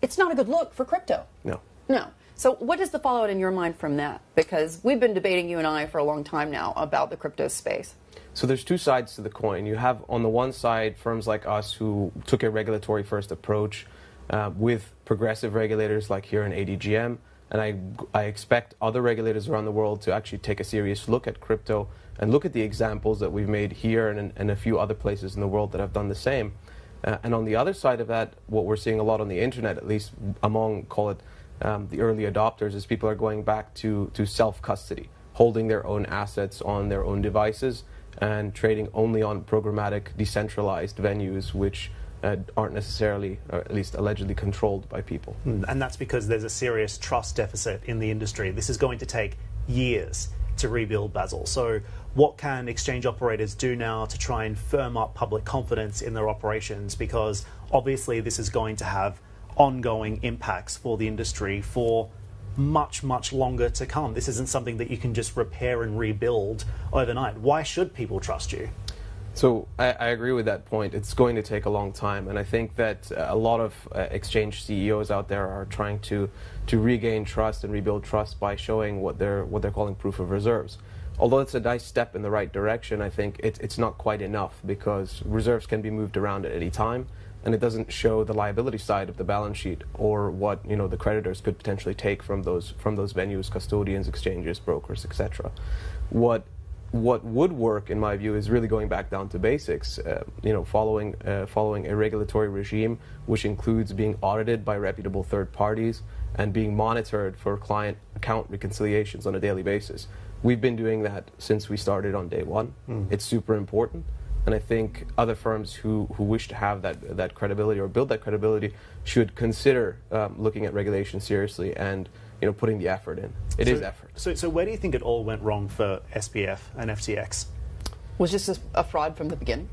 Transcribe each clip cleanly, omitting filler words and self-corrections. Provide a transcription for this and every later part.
it's not a good look for crypto. No. No. So what is the fallout in your mind from that? Because we've been debating, you and I, for a long time now about the crypto space. So there's two sides to the coin. You have, on the one side, firms like us who took a regulatory first approach with progressive regulators like here in ADGM, and I expect other regulators around the world to actually take a serious look at crypto and look at the examples that we've made here and a few other places in the world that have done the same. And on the other side of that, what we're seeing a lot on the internet, at least among, call it, the early adopters, is people are going back to self-custody, holding their own assets on their own devices and trading only on programmatic, decentralized venues, which aren't necessarily, or at least allegedly, controlled by people. And that's because there's a serious trust deficit in the industry. This is going to take years to rebuild, Basil. So what can exchange operators do now to try and firm up public confidence in their operations? Because obviously this is going to have ongoing impacts for the industry for much, much longer to come. This isn't something that you can just repair and rebuild overnight. Why should people trust you? So I agree with that point. It's going to take a long time, and I think that a lot of exchange CEOs out there are trying to regain trust and rebuild trust by showing what they're calling proof of reserves. Although it's a nice step in the right direction, I think it's not quite enough, because reserves can be moved around at any time, and it doesn't show the liability side of the balance sheet or what the creditors could potentially take from those venues, custodians, exchanges, brokers, etc. What would work, in my view, is really going back down to basics. Following a regulatory regime which includes being audited by reputable third parties and being monitored for client account reconciliations on a daily basis. We've been doing that since we started on day one. It's super important. And I think other firms who wish to have that credibility or build that credibility should consider looking at regulation seriously and putting the effort in. It is effort. So where do you think it all went wrong for SBF and FTX? Was this a fraud from the beginning?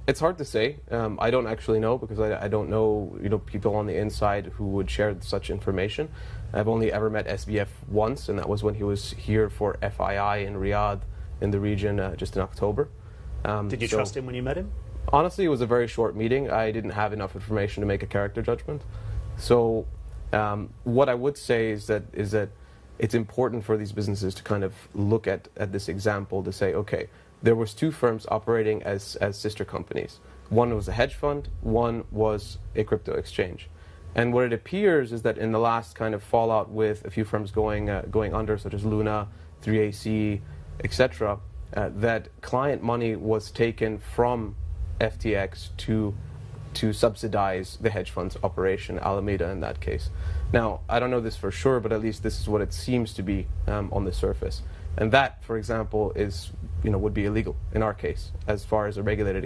It's hard to say. I don't actually know, because I don't know people on the inside who would share such information. I've only ever met SBF once, and that was when he was here for FII in Riyadh in the region just in October. Did you trust him when you met him? Honestly, it was a very short meeting. I didn't have enough information to make a character judgment. So what I would say is that it's important for these businesses to kind of look at this example to say, okay, there was two firms operating as sister companies. One was a hedge fund, one was a crypto exchange. And what it appears is that in the last kind of fallout with a few firms going under, such as Luna, 3AC, etc., that client money was taken from FTX to subsidize the hedge fund's operation, Alameda in that case. Now, I don't know this for sure, but at least this is what it seems to be on the surface. And that, for example, would be illegal in our case, as far as a regulated